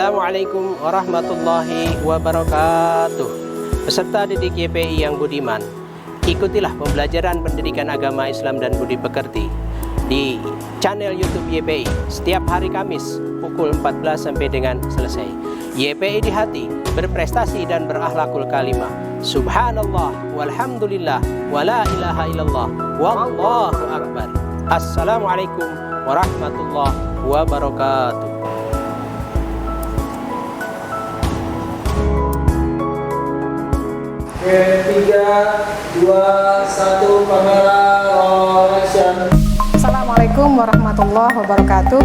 Assalamualaikum warahmatullahi wabarakatuh. Peserta didik YPI yang budiman, ikutilah pembelajaran pendidikan agama Islam dan budi pekerti di channel YouTube YPI setiap hari Kamis pukul 14 sampai dengan selesai. YPI di hati, berprestasi dan berakhlakul kalimah. Subhanallah walhamdulillah wala ilaha illallah wallahu akbar. Assalamualaikum warahmatullahi wabarakatuh. 3, 2, 1, kamera action. Assalamualaikum warahmatullahi wabarakatuh.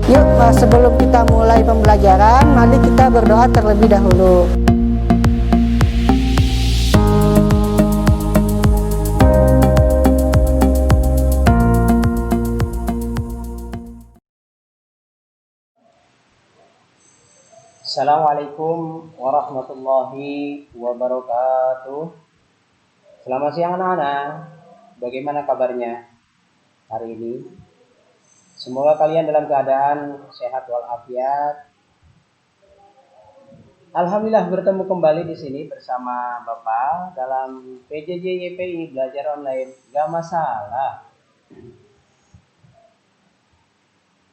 Yuk, sebelum kita mulai pembelajaran, mari kita berdoa terlebih dahulu. Assalamualaikum warahmatullahi wabarakatuh. Selamat siang anak-anak. Bagaimana kabarnya hari ini? Semoga kalian dalam keadaan sehat walafiat. Alhamdulillah bertemu kembali di sini bersama Bapak dalam PJJ YPI belajar online. Gak masalah.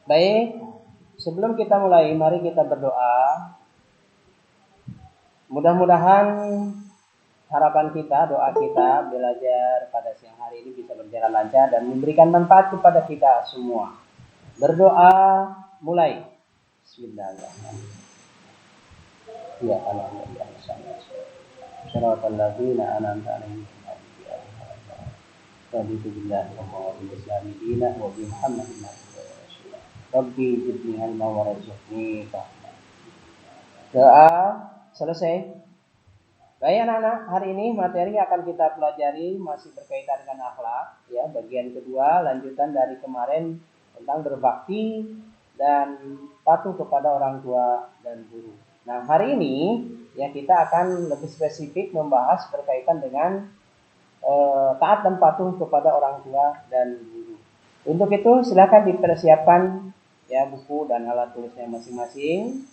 Baik, sebelum kita mulai, mari kita berdoa. Mudah-mudahan harapan kita, doa kita belajar pada siang hari ini bisa berjalan lancar dan memberikan manfaat kepada kita semua. Berdoa, mulai. Bismillahirrahmanirrahim. Ya Allah, ya Allah. Shiratal ladzina an'amta 'alaihim Raditu billahi wa bil islami dinan wa bi Muhammadin rasulullah. Rabbi zidni ilma wa rzuqni fahma. Doa selesai. Baik anak-anak, hari ini materi akan kita pelajari masih berkaitan dengan akhlak, ya, bagian kedua lanjutan dari kemarin tentang berbakti dan patuh kepada orang tua dan guru. Nah, hari ini ya kita akan lebih spesifik membahas berkaitan dengan taat dan patuh kepada orang tua dan guru. Untuk itu silakan dipersiapkan ya buku dan alat tulisnya masing-masing.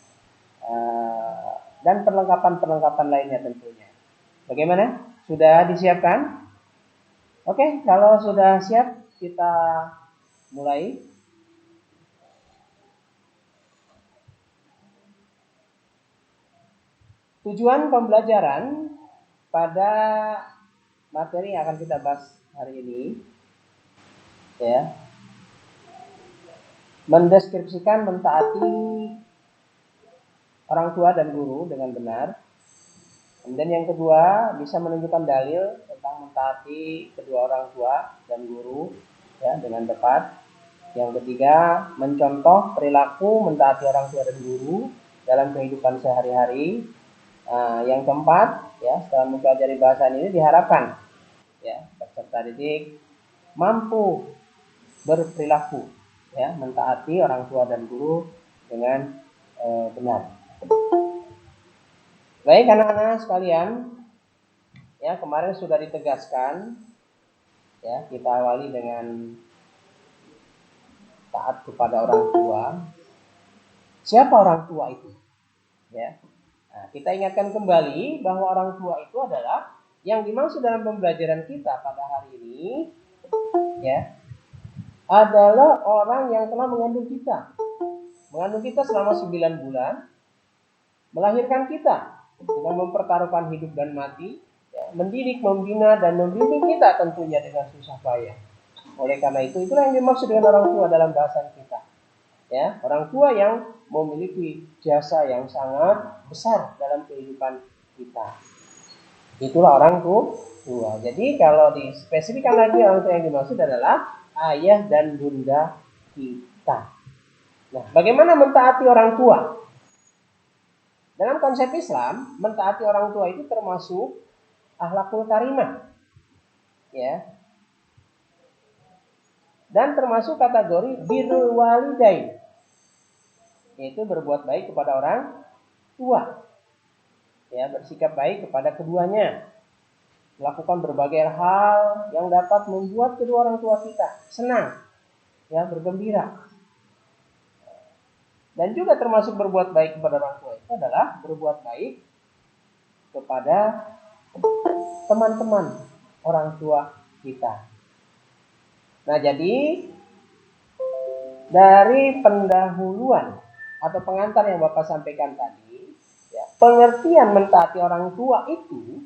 Dan perlengkapan lainnya tentunya. Bagaimana? Sudah disiapkan? Oke, kalau sudah siap kita mulai. Tujuan pembelajaran pada materi yang akan kita bahas hari ini ya, mendeskripsikan mentaati orang tua dan guru dengan benar. Kemudian yang kedua, bisa menunjukkan dalil tentang mentaati kedua orang tua dan guru ya dengan tepat. Yang ketiga, mencontoh perilaku mentaati orang tua dan guru dalam kehidupan sehari-hari. Yang keempat, ya setelah mempelajari bahasan ini diharapkan ya peserta didik mampu berperilaku ya mentaati orang tua dan guru dengan benar. Baik anak-anak sekalian, ya kemarin sudah ditegaskan, ya kita awali dengan taat kepada orang tua. Siapa orang tua itu? Ya, nah, kita ingatkan kembali bahwa orang tua itu adalah yang dimaksud dalam pembelajaran kita pada hari ini, ya adalah orang yang telah mengandung kita selama 9 bulan, melahirkan kita dengan mempertaruhkan hidup dan mati, ya, mendidik, membina, dan membimbing kita tentunya dengan susah payah. Oleh karena itu, itulah yang dimaksud dengan orang tua dalam bahasan kita. Ya, orang tua yang memiliki jasa yang sangat besar dalam kehidupan kita. Itulah orang tua. Jadi kalau dispesifikkan lagi orang tua yang dimaksud adalah ayah dan bunda kita. Nah, bagaimana mentaati orang tua? Dalam konsep Islam, mentaati orang tua itu termasuk akhlakul karimah. Ya. Dan termasuk kategori birrul walidain. Yaitu berbuat baik kepada orang tua. Ya, bersikap baik kepada keduanya. melakukan berbagai hal yang dapat membuat kedua orang tua kita senang, ya, bergembira. Dan juga termasuk berbuat baik kepada orang tua itu adalah berbuat baik kepada teman-teman orang tua kita. Nah, jadi dari pendahuluan atau pengantar yang Bapak sampaikan tadi, ya, pengertian mentaati orang tua itu,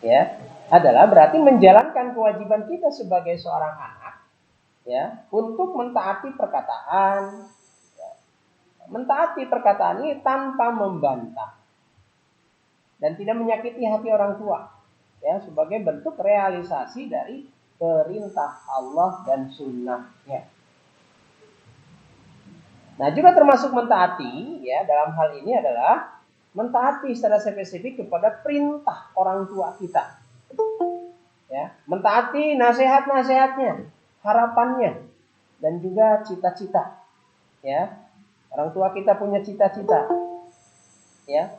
ya, adalah berarti menjalankan kewajiban kita sebagai seorang anak, ya, untuk mentaati perkataan, ya, mentaati perkataan ini tanpa membantah dan tidak menyakiti hati orang tua, ya, sebagai bentuk realisasi dari perintah Allah dan sunnahnya. Nah, juga termasuk mentaati, ya, dalam hal ini adalah mentaati secara spesifik kepada perintah orang tua kita, ya, mentaati nasihat-nasihatnya, harapannya, dan juga cita-cita, ya. Orang tua kita punya cita-cita, ya.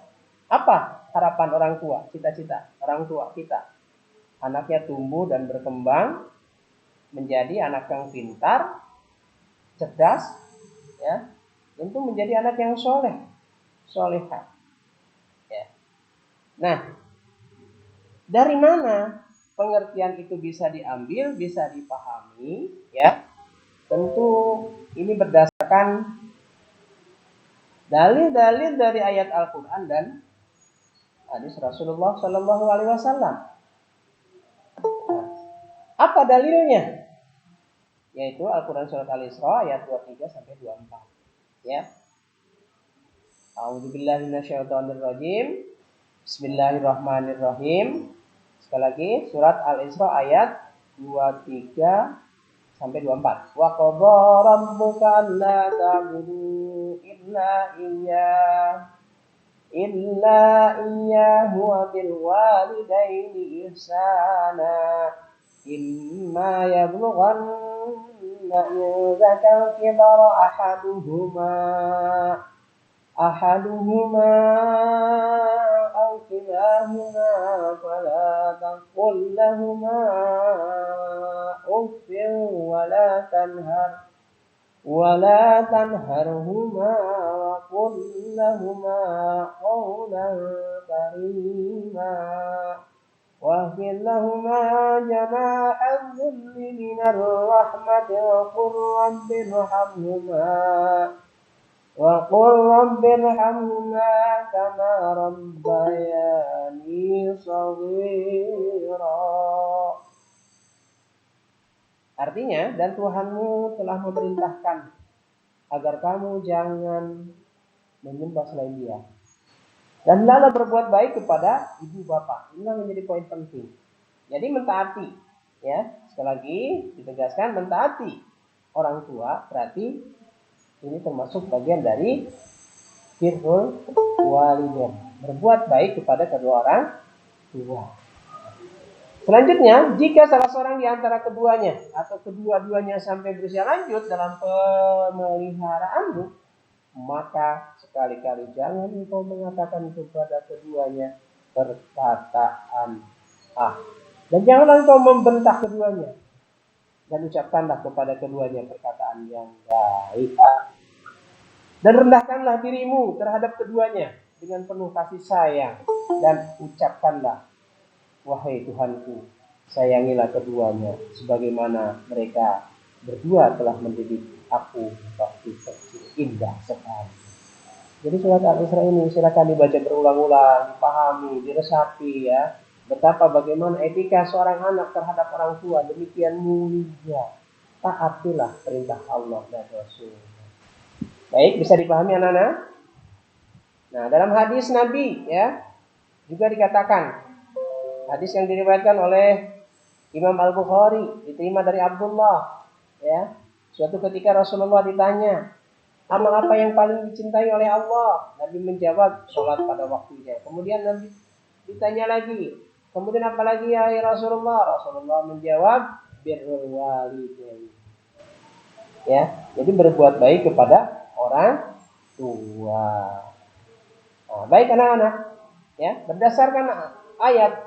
Apa harapan orang tua, cita-cita orang tua kita? Anaknya tumbuh dan berkembang menjadi anak yang pintar, cerdas, ya, tentu menjadi anak yang solehah. Ya. Nah, dari mana pengertian itu bisa diambil, bisa dipahami, ya? Tentu ini berdasarkan dalil-dalil dari ayat Al-Quran dan hadis Rasulullah Shallallahu Alaihi Wasallam. Nah, apa dalilnya? Yaitu Al-Quran surat Al-Isra ayat 23 sampai 24. Ya. A'udzubillahi minasyaitonirrajim. Bismillahirrahmanirrahim. Sekali lagi surat Al-Isra ayat 23 sampai 24. Wa qadha rabbuka alla ta'budu illa iyyahu wa bil walidaini ihsana. Imma yablughanna indaka al-kibara ahaduhuma aw kilahuma fala taqul lahumā uffin wa la tanharhumā wa qul lahumā qawlan karīmā واغفر لهما جناح الذل من الرحمة وقل رب ارحمهما كما ربياني صغيرا. Artinya, dan Tuhanmu telah memerintahkan agar kamu jangan menyembah selain Dia. Dan hendaklah berbuat baik kepada ibu bapak. Inilah menjadi poin penting. Jadi mentaati, ya, sekali lagi ditegaskan, mentaati orang tua berarti ini termasuk bagian dari birrul walidain, berbuat baik kepada kedua orang tua. Selanjutnya, jika salah seorang di antara keduanya atau kedua-duanya sampai berusia lanjut dalam pemeliharaanmu, maka sekali-kali jangan engkau mengatakan kepada keduanya perkataan dan janganlah engkau membentak keduanya, dan ucapkanlah kepada keduanya perkataan yang baik, dan rendahkanlah dirimu terhadap keduanya dengan penuh kasih sayang, dan ucapkanlah, wahai Tuhanku, sayangilah keduanya sebagaimana mereka berdua telah mendidik aku waktu kecil. Indah sekali. Jadi surat Al-Isra ini silakan dibaca berulang-ulang, dipahami, diresapi, ya. Betapa bagaimana etika seorang anak terhadap orang tua demikian mulia. Taatilah perintah Allah dan Rasul. Baik, bisa dipahami anak-anak? Nah, dalam hadis Nabi, ya, juga dikatakan, hadis yang diriwayatkan oleh Imam Al-Bukhari, diterima dari Abdullah, ya. Suatu ketika Rasulullah ditanya, amal apa yang paling dicintai oleh Allah? Nabi menjawab, sholat pada waktunya. Kemudian Nabi ditanya lagi, kemudian apa lagi ya Rasulullah? Rasulullah menjawab, birrul walidain. Ya, jadi berbuat baik kepada orang tua. Nah, baik anak-anak, ya, berdasarkan ayat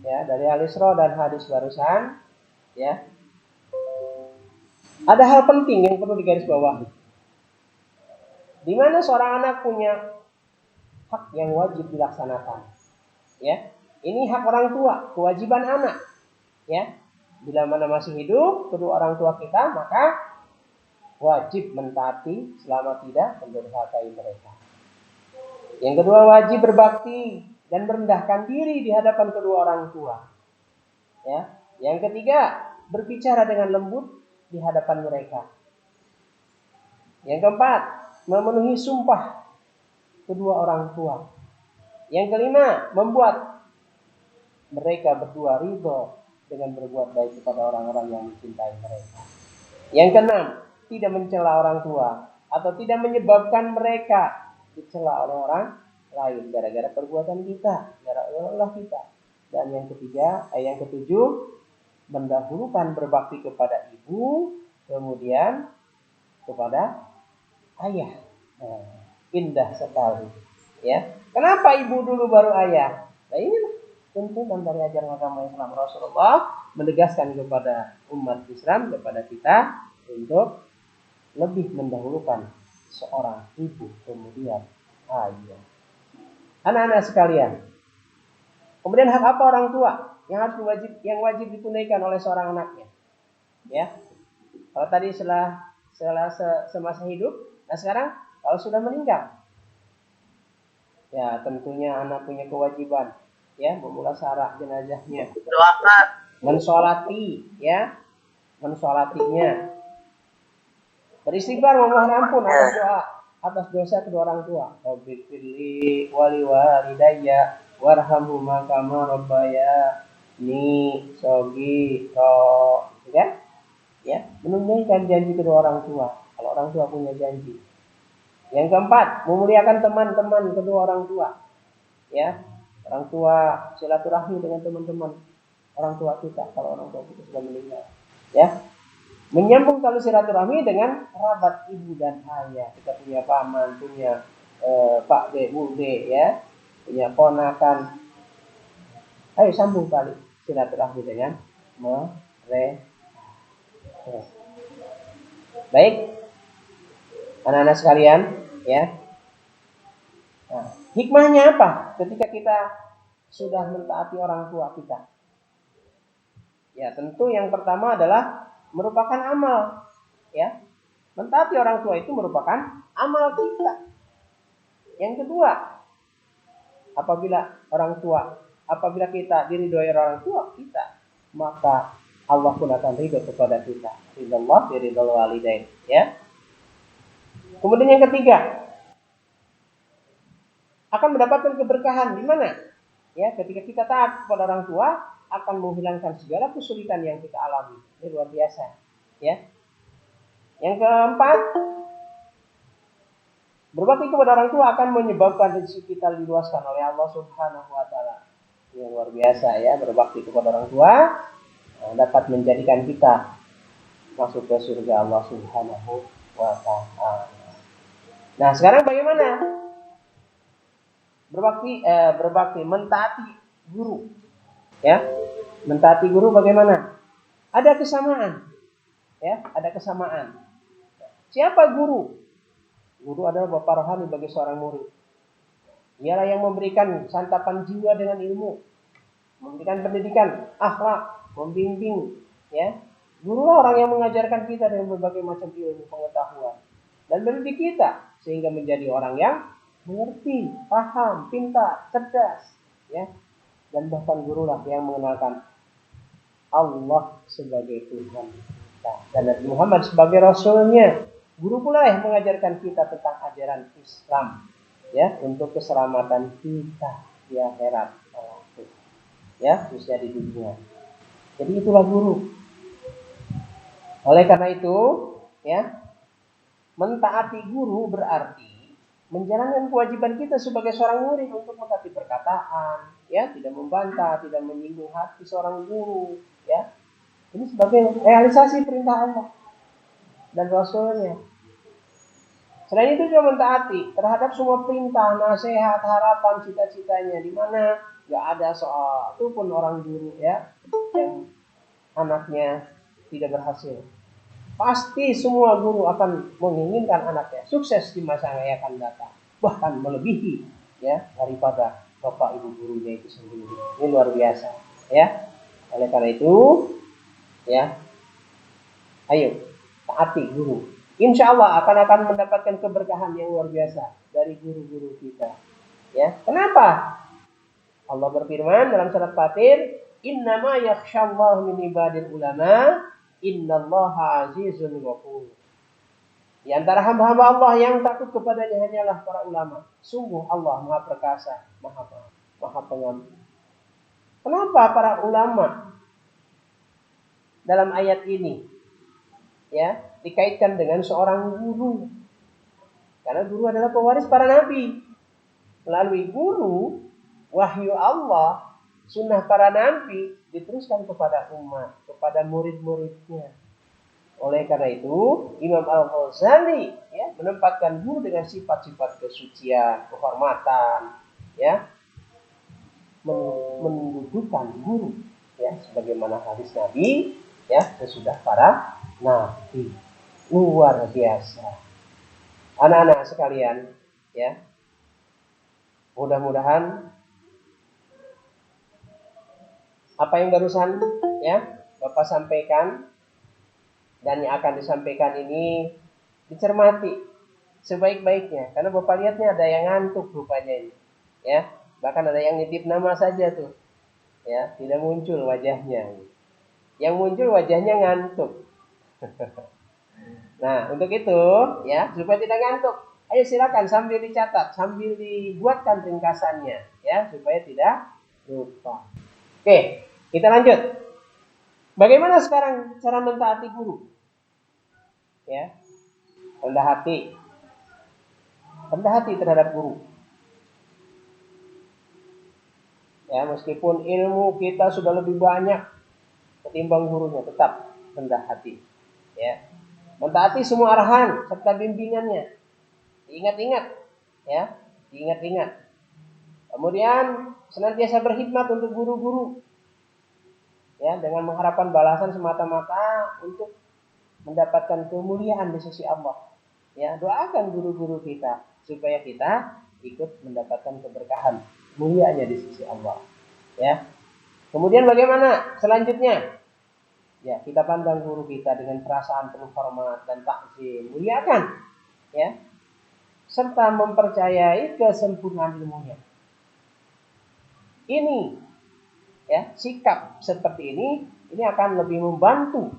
Ya, dari Al-Isra dan hadis barusan, ya. Ada hal penting yang perlu digarisbawahi. Di mana seorang anak punya hak yang wajib dilaksanakan. Ya, ini hak orang tua, kewajiban anak. Ya, bila mana masih hidup kedua orang tua kita, maka wajib mentaati selama tidak mendurhakai mereka. Yang kedua, wajib berbakti dan merendahkan diri di hadapan kedua orang tua. Ya, yang ketiga, berbicara dengan lembut di hadapan mereka. Yang keempat, memenuhi sumpah kedua orang tua. Yang kelima, membuat mereka berdua ridho dengan berbuat baik kepada orang-orang yang mencintai mereka. Yang keenam, tidak mencela orang tua atau tidak menyebabkan mereka dicela oleh orang lain gara-gara perbuatan kita, gara-gara ulah kita. Dan yang ketujuh, mendahulukan berbakti kepada ibu, kemudian kepada ayah. Indah sekali, ya. Kenapa ibu dulu baru ayah? Nah, ini tuntunan dari ajaran agama Islam. Rasulullah menegaskan kepada umat Islam, kepada kita, untuk lebih mendahulukan seorang ibu, kemudian ayah. Anak-anak sekalian, kemudian hak apa orang tua yang wajib ditunaikan oleh seorang anaknya? Ya, kalau tadi semasa hidup, nah sekarang kalau sudah meninggal, ya tentunya anak punya kewajiban, ya, memulasarah jenazahnya, mensolatinya, beristighfar, memohon ampun atas dosa kedua orang tua. Rabbighfirli wali walidayya warhamhuma kama rabbayani shaghira. Ya, menunaikan janji kedua orang tua kalau orang tua punya janji. Yang keempat, memuliakan teman-teman kedua orang tua. Ya, orang tua silaturahmi dengan teman-teman orang tua kita kalau orang tua kita sudah meninggal. Ya, menyambung tali silaturahmi dengan kerabat ibu dan ayah. Kita punya paman, punya pak de, bu de, ya, punya ponakan. Ayo sambung tali silaturahmi dengan mereka. Baik, anak-anak sekalian, ya. Nah, hikmahnya apa ketika kita sudah mentaati orang tua kita? Ya, tentu yang pertama adalah merupakan amal, ya. Mentaati orang tua itu merupakan amal kita. Yang kedua, apabila kita diridhoi orang tua kita, maka Allah pun akan ridho kepada kita. Ridhallah biridhal walidain, ya. Kemudian yang ketiga, akan mendapatkan keberkahan di mana? Ya, ketika kita taat kepada orang tua, akan menghilangkan segala kesulitan yang kita alami. Ini luar biasa, ya. Yang keempat, berbakti kepada orang tua akan menyebabkan rezeki kita diluaskan oleh Allah Subhanahu wa taala. Ini luar biasa, ya. Berbakti kepada orang tua dapat menjadikan kita masuk ke surga Allah Subhanahu wa taala. Nah, sekarang bagaimana? Berbakti mentaati guru. Ya. Mentaati guru bagaimana? Ada kesamaan. Ya, ada kesamaan. Siapa guru? Guru adalah bapak rohani bagi seorang murid. Dialah yang memberikan santapan jiwa dengan ilmu, memberikan pendidikan, akhlak, membimbing, ya. Guru orang yang mengajarkan kita dengan berbagai macam ilmu pengetahuan dan mendidik kita sehingga menjadi orang yang mengerti, paham, pintar, cerdas, ya. Dan bahkan gurulah yang mengenalkan Allah sebagai Tuhan kita dan Nabi Muhammad sebagai Rasulnya. Guru pula yang mengajarkan kita tentang ajaran Islam, ya, untuk keselamatan kita di akhirat, ya, khususnya di dunia. Jadi itulah guru. Oleh karena itu, ya, mentaati guru berarti menjalankan kewajiban kita sebagai seorang murid untuk mentaati perkataan, ya, tidak membantah, tidak menyinggung hati seorang guru, ya. Ini sebagai realisasi perintah Allah dan Rasulnya. Selain itu juga mentaati terhadap semua perintah, nasihat, harapan, cita-citanya, di mana nggak ada soal itu pun orang guru ya yang anaknya tidak berhasil. Pasti semua guru akan menginginkan anaknya sukses di masa yang akan datang, bahkan melebihi ya daripada bapak ibu gurunya itu sendiri. Ini luar biasa ya. Oleh karena itu ya, ayo taati guru. Insya Allah akan mendapatkan keberkahan yang luar biasa dari guru-guru kita. Ya, kenapa? Allah berfirman dalam surat Fatir, "Innama yakhshallahu min ibadil ulama, innallaha azizun ghafur." Di antara hamba-hamba Allah yang takut kepadanya hanyalah para ulama. Sungguh Allah Maha Perkasa, Maha Pengampun. Kenapa para ulama dalam ayat ini ya dikaitkan dengan seorang guru? Karena guru adalah pewaris para nabi. Melalui guru, wahyu Allah, sunnah para nabi diteruskan kepada umat, kepada murid-muridnya. Oleh karena itu, Imam Al-Ghazali ya, menempatkan guru dengan sifat-sifat kesucian, kehormatan, ya, mendudukan guru, ya, sebagaimana hadis Nabi, ya, sesudah para nabi. Luar biasa. Anak-anak sekalian, ya, mudah-mudahan apa yang barusan ya Bapak sampaikan dan yang akan disampaikan ini dicermati sebaik-baiknya, karena Bapak lihatnya ada yang ngantuk rupanya ini ya, bahkan ada yang nitip nama saja tuh ya, tidak muncul wajahnya, yang muncul wajahnya ngantuk. Nah, untuk itu ya, supaya tidak ngantuk, ayo silakan sambil dicatat, sambil dibuatkan ringkasannya ya, supaya tidak lupa. Oke, kita lanjut. Bagaimana sekarang cara mentaati guru? Ya, rendah hati terhadap guru. Ya, meskipun ilmu kita sudah lebih banyak ketimbang gurunya, tetap rendah hati. Ya, mentaati semua arahan serta bimbingannya. Diingat-ingat, ya, diingat-ingat. Kemudian senantiasa berkhidmat untuk guru-guru. Ya, dengan mengharapkan balasan semata-mata untuk mendapatkan kemuliaan di sisi Allah. Ya, doakan guru-guru kita supaya kita ikut mendapatkan keberkahan, mulianya di sisi Allah. Ya. Kemudian bagaimana selanjutnya? Ya, kita pandang guru kita dengan perasaan penuh hormat dan takzim, muliakan, ya, serta mempercayai kesempurnaan ilmunya. Ini ya, sikap seperti ini akan lebih membantu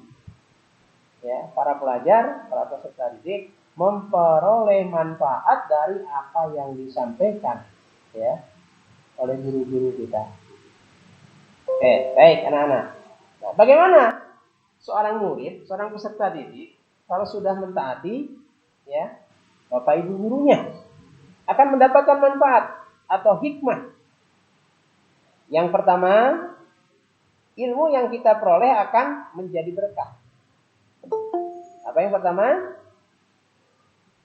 ya para pelajar, para peserta didik memperoleh manfaat dari apa yang disampaikan ya oleh guru-guru kita. Oke, baik anak-anak. Nah, bagaimana seorang murid, seorang peserta didik kalau sudah mentaati ya bapak ibu gurunya akan mendapatkan manfaat atau hikmah? Yang pertama, ilmu yang kita peroleh akan menjadi berkah. Apa yang pertama?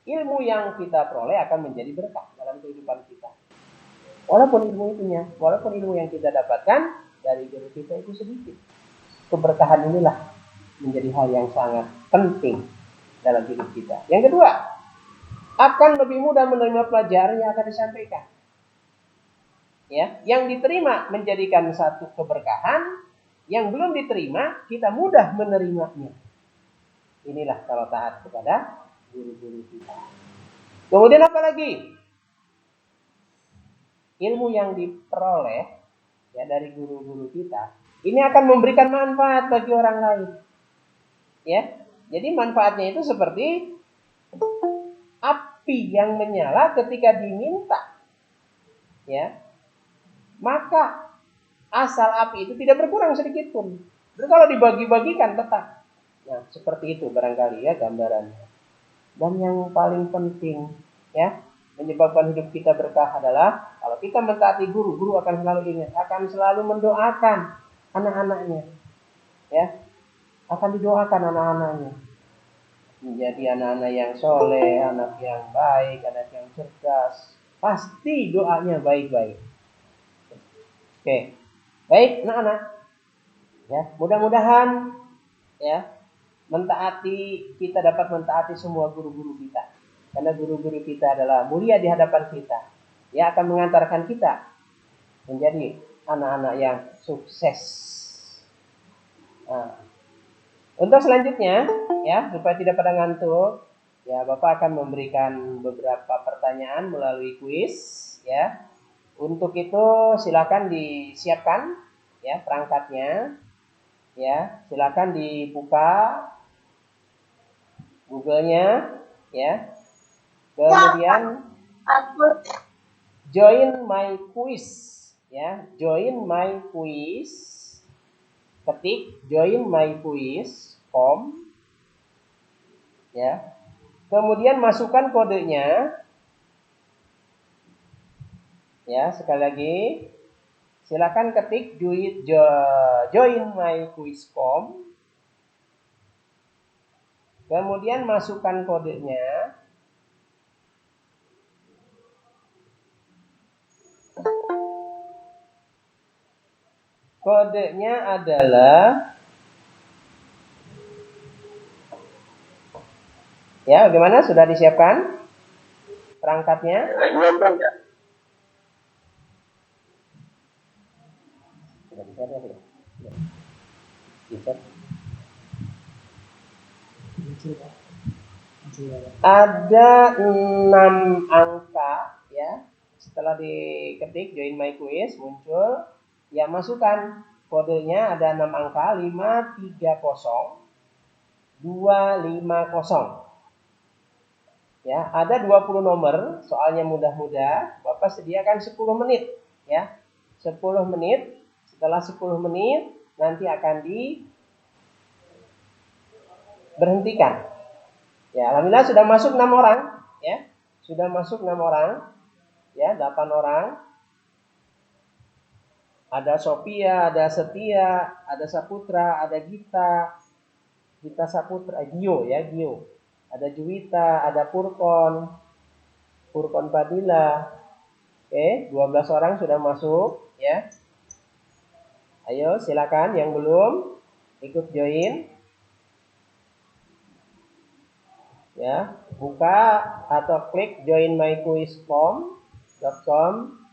Ilmu yang kita peroleh akan menjadi berkah dalam kehidupan kita. Walaupun ilmu yang kita dapatkan dari guru kita itu sedikit. Keberkahan inilah menjadi hal yang sangat penting dalam hidup kita. Yang kedua, akan lebih mudah menerima pelajaran yang akan disampaikan. Ya, yang diterima menjadikan satu keberkahan, yang belum diterima kita mudah menerimanya. Inilah kalau taat kepada guru-guru kita. Kemudian apa lagi? Ilmu yang diperoleh ya dari guru-guru kita ini akan memberikan manfaat bagi orang lain. Ya, jadi manfaatnya itu seperti api yang menyala ketika diminta. Ya, maka asal api itu tidak berkurang sedikit pun. Jadi kalau dibagi-bagikan tetap. Nah, seperti itu barangkali ya gambarannya. Dan yang paling penting ya, menyebabkan hidup kita berkah adalah kalau kita mentaati guru, guru akan selalu ingat, akan selalu mendoakan anak-anaknya. Ya, akan didoakan anak-anaknya menjadi anak-anak yang soleh, anak yang baik, anak yang cerdas. Pasti doanya baik-baik. Oke. Baik, anak-anak. Ya, mudah-mudahan ya kita dapat mentaati semua guru-guru kita. Karena guru-guru kita adalah mulia di hadapan kita. Ya, akan mengantarkan kita menjadi anak-anak yang sukses. Nah, untuk selanjutnya, ya, supaya tidak pada ngantuk, ya, Bapak akan memberikan beberapa pertanyaan melalui kuis, ya. Untuk itu silakan disiapkan, ya, perangkatnya, ya. Silakan dibuka Google-nya, ya. Kemudian join my quiz, ya. Join my quiz. Ketik join my quiz.com, ya. Kemudian masukkan kodenya. Ya, sekali lagi silakan ketik join my quiz.com. Kemudian masukkan kodenya. Kodenya adalah, ya, bagaimana? Sudah disiapkan perangkatnya? Sudah bisa ya? Bisa. Ada 6 angka, ya. Setelah diketik join my quiz muncul, ya, masukkan kodenya, ada 6 angka 530 250. Ya, ada 20 nomor, soalnya mudah-mudah. Bapak sediakan 10 menit, ya. 10 menit. Setelah 10 menit nanti akan diberhentikan. Ya, alhamdulillah sudah masuk 6 orang, ya. Sudah masuk 6 orang. Ya, 8 orang. Ada Sophia, ada Setia, ada Saputra, ada Gita Saputra, Gio, ya, Gio. Ada Juwita, ada Purkon Padilla. Oke, 12 orang sudah masuk, ya. Ayo silakan yang belum ikut join. Ya, buka atau klik join my quiz.com,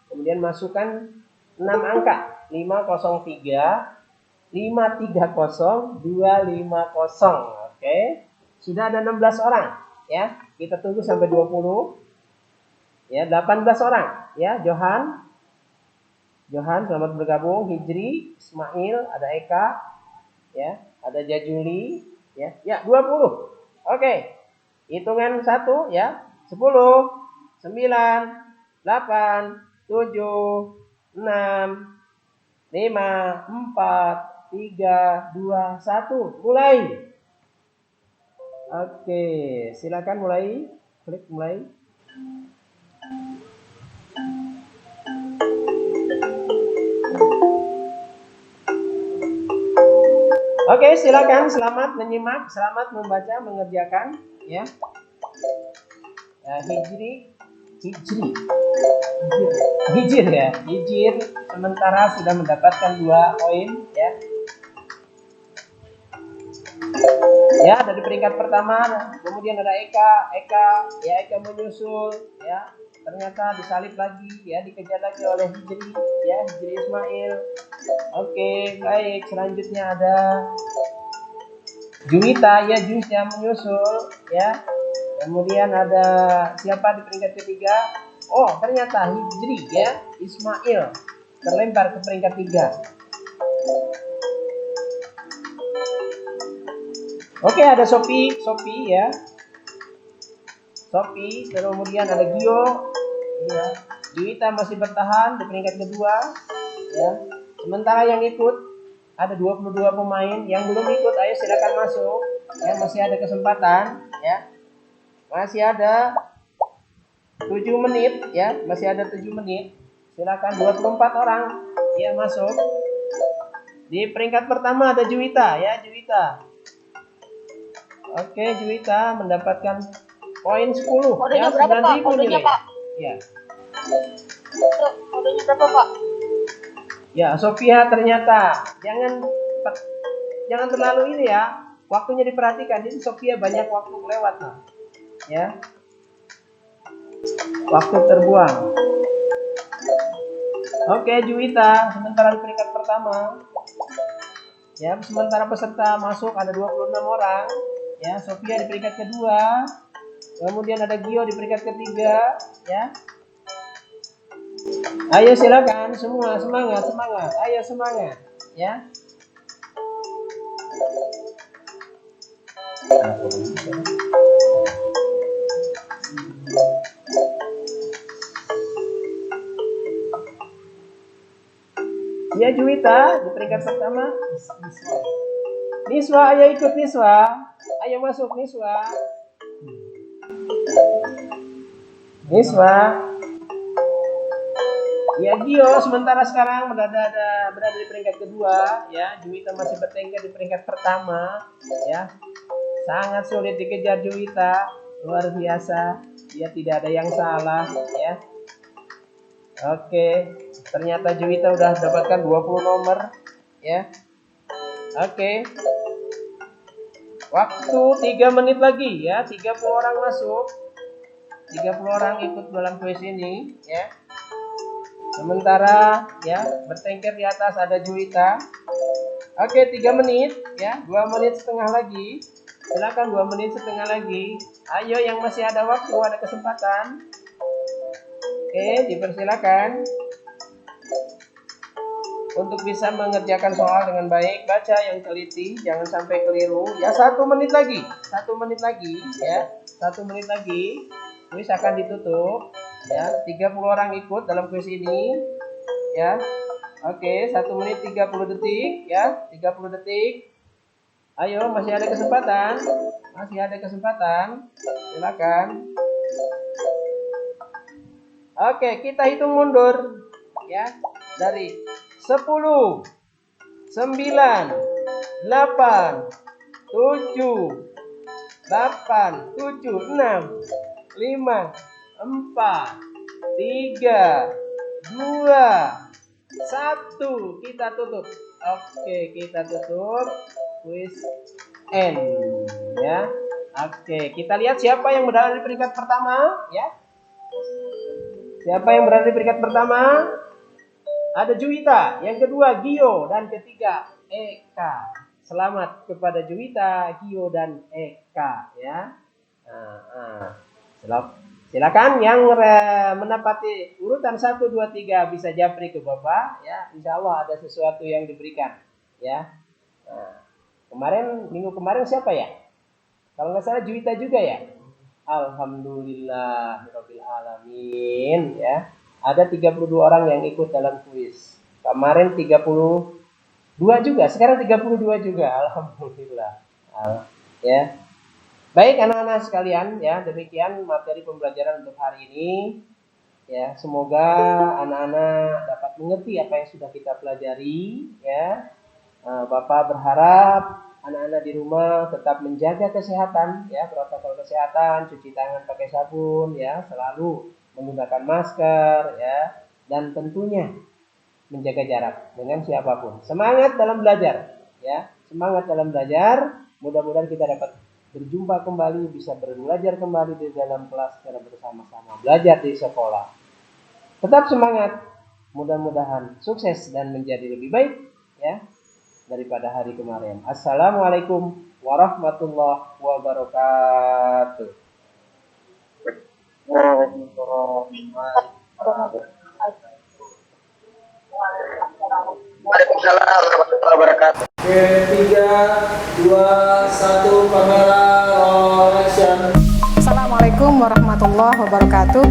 kemudian masukkan 6 angka 503 530 250. Oke. Sudah ada 16 orang, ya. Kita tunggu sampai 20. Ya, 18 orang, ya. Johan selamat bergabung. Hijri, Ismail, ada Eka, ya, ada Jajuli, ya. Ya, 20. Oke. Hitungan 1, ya. 10, 9, 8, 7, 6, 5, 4, 3, 2, 1. Mulai. Oke, silakan mulai. Klik mulai. Oke, silakan. Selamat menyimak, selamat membaca, mengerjakan, ya. Hijir sementara sudah mendapatkan 2 poin, ya. Ya, dari peringkat pertama, kemudian ada Eka, ya, Eka menyusul, ya. Ternyata disalip lagi, ya, dikejar lagi oleh Hijri, ya, Hijri Ismail. Oke, baik. Selanjutnya ada Juwita, ya, Juwita menyusul, ya. Kemudian ada siapa di peringkat ketiga? Oh, ternyata Hijri, ya, Ismail terlempar ke peringkat 3. Oke, ada Sophie, ya. Sophie, kemudian ada Gio, ya. Juwita masih bertahan di peringkat kedua, ya. Sementara yang ikut ada 22 pemain, yang belum ikut ayo silakan masuk, ya, masih ada kesempatan, ya. Masih ada 7 menit, ya, masih ada 7 menit. Silakan 24 orang, ya, masuk. Di peringkat pertama ada Juwita, ya, Juwita. Oke, Juwita mendapatkan poin 10. Kodenya ya, berapa, Pak? 9.000 Kodenya, nilai. Pak? Ya. Kodenya berapa, Pak? Ya, Sophia ternyata jangan terlalu ini ya. Waktunya diperhatikan. Ini Sophia banyak waktu kelewat nah. Ya. Waktu terbuang. Oke, Juwita sementara di peringkat pertama. Ya, sementara peserta masuk ada 26 orang. Ya, Sophia di peringkat kedua. Kemudian ada Gio di peringkat ketiga, ya. Ayo silakan semua semangat. Ayo semangat, ya. Ya, Juwita di peringkat pertama. Niswa, ayo ikut Niswa. Ayo masuk Niswa. Ya, Gio sementara sekarang berada di peringkat kedua, ya. Juwita masih bertengger di peringkat pertama, ya. Sangat sulit dikejar Juwita, luar biasa. Dia tidak ada yang salah, ya. Oke, ternyata Juwita udah dapatkan 20 nomor, ya. Oke. Waktu 3 menit lagi, ya. 30 orang masuk. 30 orang ikut dalam kuis ini, ya. Sementara ya bertengker di atas ada Juwita. Oke, 3 menit ya, 2 menit setengah lagi. Silakan 2 menit setengah lagi. Ayo yang masih ada waktu, ada kesempatan. Oke, dipersilakan untuk bisa mengerjakan soal dengan baik, baca yang teliti, jangan sampai keliru. Ya, 1 menit lagi. 1 menit lagi ya. 1 menit lagi. Kuis akan ditutup. Ya, 30 orang ikut dalam kuis ini. Ya. Oke, 1 menit 30 detik ya, 30 detik. Ayo, masih ada kesempatan. Silakan. Oke, kita hitung mundur ya. Dari 10 9 8 7 6 5 4 3 2 1, kita tutup. Oke, kita tutup quiz end ya. Oke, kita lihat siapa yang berada di peringkat pertama ya. Siapa yang berada di peringkat pertama? Ada Juwita, yang kedua Gio, dan ketiga Eka. Selamat kepada Juwita, Gio, dan Eka ya. Silakan yang menapati urutan 1, 2, 3 bisa japri ke Bapak ya. Insya Allah ada sesuatu yang diberikan ya. Minggu kemarin siapa ya? Kalau nggak salah Juwita juga ya. Alhamdulillahirabbil alamin ya. Ada 32 orang yang ikut dalam kuis. Kemarin 32 juga, sekarang 32 juga. Alhamdulillah. Ya. Baik anak-anak sekalian ya, demikian materi pembelajaran untuk hari ini. Ya, semoga anak-anak dapat mengerti apa yang sudah kita pelajari ya. Bapak berharap anak-anak di rumah tetap menjaga kesehatan ya, protokol kesehatan, cuci tangan pakai sabun ya, selalu menggunakan masker ya, dan tentunya menjaga jarak dengan siapapun. Semangat dalam belajar ya, semangat dalam belajar. Mudah-mudahan kita dapat berjumpa kembali, bisa belajar kembali di dalam kelas secara bersama-sama, belajar di sekolah. Tetap semangat, mudah-mudahan sukses dan menjadi lebih baik ya daripada hari kemarin. Assalamualaikum warahmatullahi wabarakatuh. Waalaikumsalam warahmatullahi wabarakatuh. 3, 2, 1, kamera roll action. Assalamualaikum warahmatullahi wabarakatuh.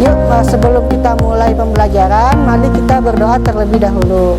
Yuk, sebelum kita mulai pembelajaran, mari kita berdoa terlebih dahulu.